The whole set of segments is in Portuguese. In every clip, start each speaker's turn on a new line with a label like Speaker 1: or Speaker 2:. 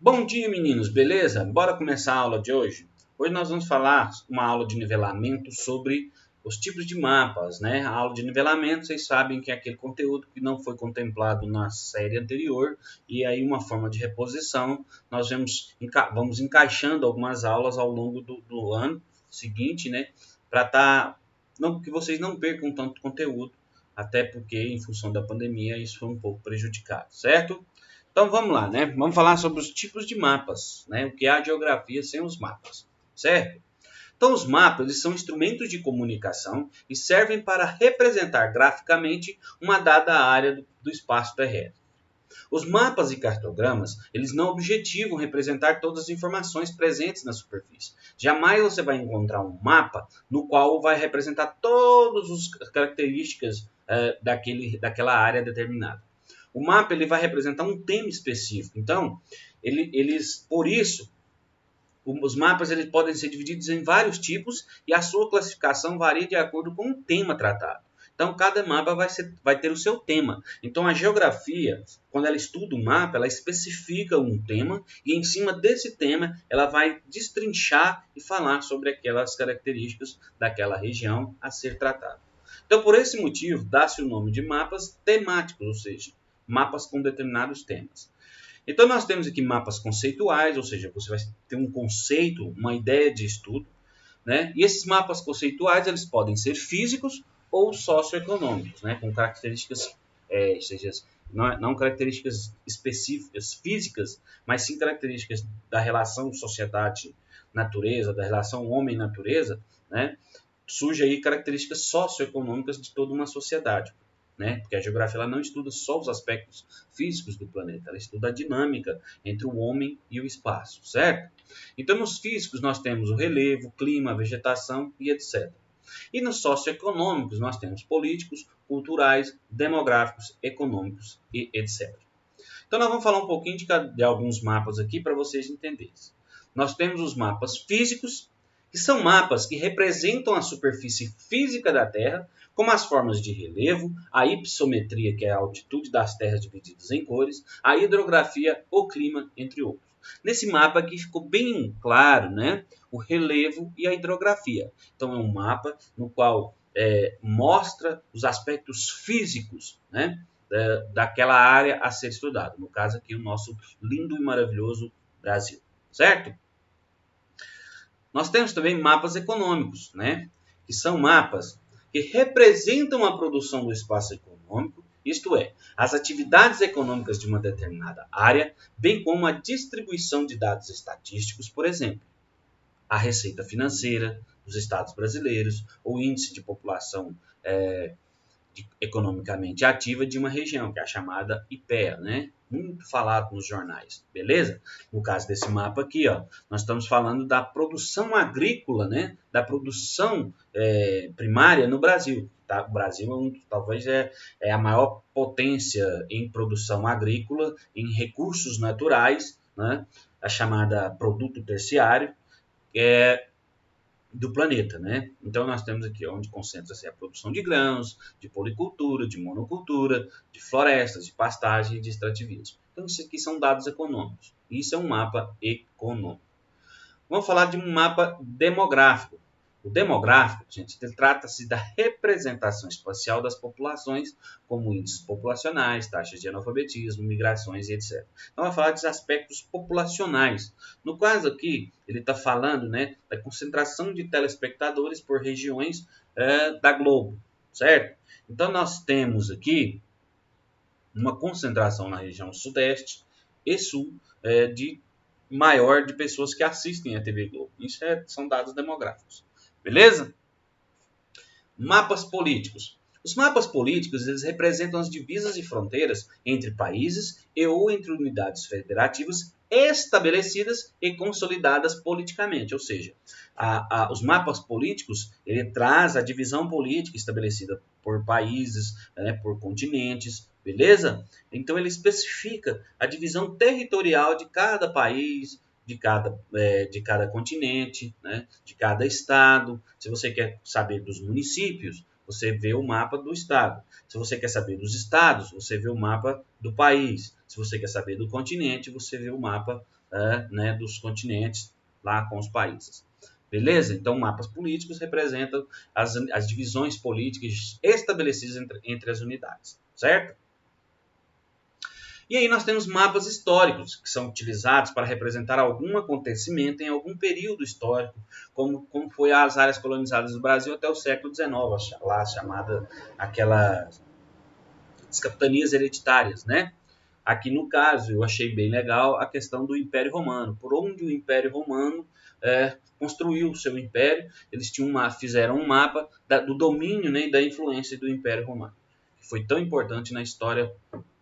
Speaker 1: Bom dia, meninos, beleza? Bora começar a aula de hoje? Hoje nós vamos falar uma aula de nivelamento sobre os tipos de mapas, né? A aula de nivelamento, vocês sabem que é aquele conteúdo que não foi contemplado na série anterior, e aí uma forma de reposição, nós vamos encaixando algumas aulas ao longo do ano seguinte, né? Não, que vocês não percam tanto conteúdo, até porque em função da pandemia isso foi um pouco prejudicado, certo? Então vamos lá, né? Vamos falar sobre os tipos de mapas, né? O que é a geografia sem os mapas, certo? Então os mapas eles são instrumentos de comunicação e servem para representar graficamente uma dada área do espaço terrestre. Os mapas e cartogramas, eles não objetivam representar todas as informações presentes na superfície. Jamais você vai encontrar um mapa no qual vai representar todas as características daquela área determinada. O mapa ele vai representar um tema específico. Então, por isso, os mapas eles podem ser divididos em vários tipos e a sua classificação varia de acordo com o tema tratado. Então, cada mapa vai ter o seu tema. Então, a geografia, quando ela estuda um mapa, ela especifica um tema e, em cima desse tema, ela vai destrinchar e falar sobre aquelas características daquela região a ser tratada. Então, por esse motivo, dá-se o nome de mapas temáticos, ou seja, mapas com determinados temas. Então, nós temos aqui mapas conceituais, ou seja, você vai ter um conceito, uma ideia de estudo, né? E esses mapas conceituais eles podem ser físicos ou socioeconômicos, né? Com características, seja, não características específicas físicas, mas sim características da relação sociedade-natureza, da relação homem-natureza, né? Surge aí características socioeconômicas de toda uma sociedade, né? Porque a geografia ela não estuda só os aspectos físicos do planeta, ela estuda a dinâmica entre o homem e o espaço, certo? Então, nos físicos nós temos o relevo, o clima, a vegetação e etc. E nos socioeconômicos nós temos políticos, culturais, demográficos, econômicos e etc. Então, nós vamos falar um pouquinho de alguns mapas aqui para vocês entenderem. Nós temos os mapas físicos, que são mapas que representam a superfície física da Terra, como as formas de relevo, a hypsometria, que é a altitude das terras divididas em cores, a hidrografia, o clima, entre outros. Nesse mapa aqui ficou bem claro, né, o relevo e a hidrografia. Então é um mapa no qual mostra os aspectos físicos, né, daquela área a ser estudada. No caso aqui o nosso lindo e maravilhoso Brasil, certo? Nós temos também mapas econômicos, né? Que são mapas que representam a produção do espaço econômico, isto é, as atividades econômicas de uma determinada área, bem como a distribuição de dados estatísticos, por exemplo, a receita financeira dos estados brasileiros, o índice de população economicamente ativa de uma região, que é a chamada IPEA, né? Muito falado nos jornais, beleza? No caso desse mapa aqui, ó, nós estamos falando da produção agrícola, né? Da produção primária no Brasil. Tá? O Brasil talvez é a maior potência em produção agrícola, em recursos naturais, né? A chamada produto terciário, que é do planeta, né? Então nós temos aqui onde concentra-se a produção de grãos, de policultura, de monocultura, de florestas, de pastagem e de extrativismo. Então isso aqui são dados econômicos. Isso é um mapa econômico. Vamos falar de um mapa demográfico. O demográfico, gente, trata-se da representação espacial das populações, como índices populacionais, taxas de analfabetismo, migrações e etc. Então, vai falar dos aspectos populacionais. No caso aqui, ele está falando, né, da concentração de telespectadores por regiões da Globo, certo? Então, nós temos aqui uma concentração na região sudeste e sul de maior de pessoas que assistem a TV Globo. Isso são dados demográficos. Beleza? Mapas políticos. Os mapas políticos eles representam as divisas e fronteiras entre países e ou entre unidades federativas estabelecidas e consolidadas politicamente. Ou seja, os mapas políticos ele traz a divisão política estabelecida por países, né, por continentes, beleza? Então ele especifica a divisão territorial de cada país, de cada continente, né, de cada estado. Se você quer saber dos municípios, você vê o mapa do estado. Se você quer saber dos estados, você vê o mapa do país. Se você quer saber do continente, você vê o mapa né, dos continentes lá com os países. Beleza? Então, mapas políticos representam as divisões políticas estabelecidas entre as unidades, certo? E aí nós temos mapas históricos, que são utilizados para representar algum acontecimento em algum período histórico, como foi as áreas colonizadas do Brasil até o século XIX, lá chamada aquelas capitanias hereditárias, né? Aqui no caso, eu achei bem legal a questão do Império Romano, por onde o Império Romano construiu o seu império, eles fizeram um mapa do domínio, né, e da influência do Império Romano, que foi tão importante na história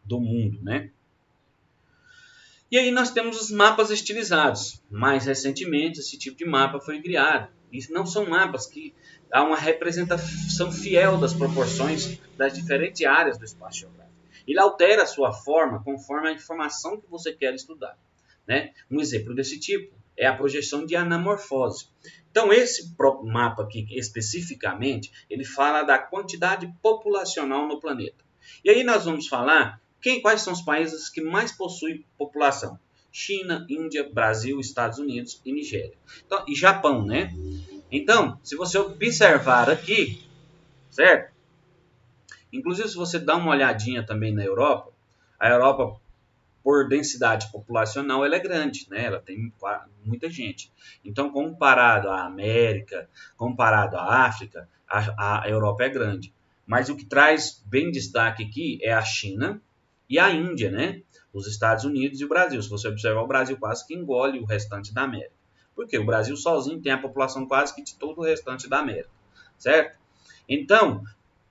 Speaker 1: do mundo, né? E aí nós temos os mapas estilizados. Mais recentemente, esse tipo de mapa foi criado. E não são mapas que há uma representação fiel das proporções das diferentes áreas do espaço geográfico. Ele altera a sua forma conforme a informação que você quer estudar, né? Um exemplo desse tipo é a projeção de anamorfose. Então, esse mapa aqui, especificamente, ele fala da quantidade populacional no planeta. E aí nós vamos falar quais são os países que mais possuem população? China, Índia, Brasil, Estados Unidos e Nigéria. Então, e Japão, né? Então, se você observar aqui, certo? Inclusive, se você dá uma olhadinha também na Europa, a Europa, por densidade populacional, ela é grande, né? Ela tem muita gente. Então, comparado à América, comparado à África, a Europa é grande. Mas o que traz bem destaque aqui é a China e a Índia, né? Os Estados Unidos e o Brasil. Se você observar, o Brasil quase que engole o restante da América. Porque o Brasil sozinho tem a população quase que de todo o restante da América, certo? Então,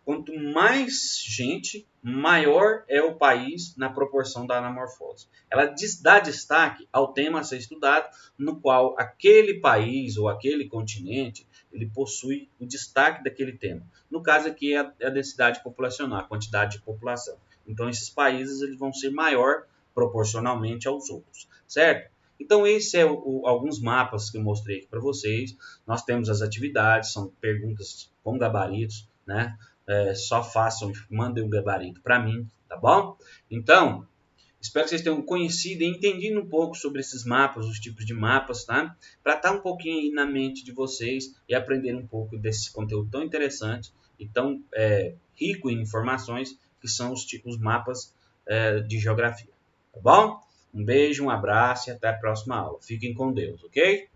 Speaker 1: quanto mais gente, maior é o país na proporção da anamorfose. Ela dá destaque ao tema a ser estudado, no qual aquele país ou aquele continente ele possui o destaque daquele tema. No caso aqui é a densidade populacional, a quantidade de população. Então esses países eles vão ser maior proporcionalmente aos outros, certo? Então esse é alguns mapas que eu mostrei aqui para vocês. Nós temos as atividades, são perguntas com gabaritos, né? Só façam, mandem um gabarito para mim, tá bom? Então, espero que vocês tenham conhecido e entendido um pouco sobre esses mapas, os tipos de mapas, tá? Para estar um pouquinho aí na mente de vocês e aprender um pouco desse conteúdo tão interessante e tão rico em informações que são os mapas de geografia, tá bom? Um beijo, um abraço e até a próxima aula. Fiquem com Deus, ok?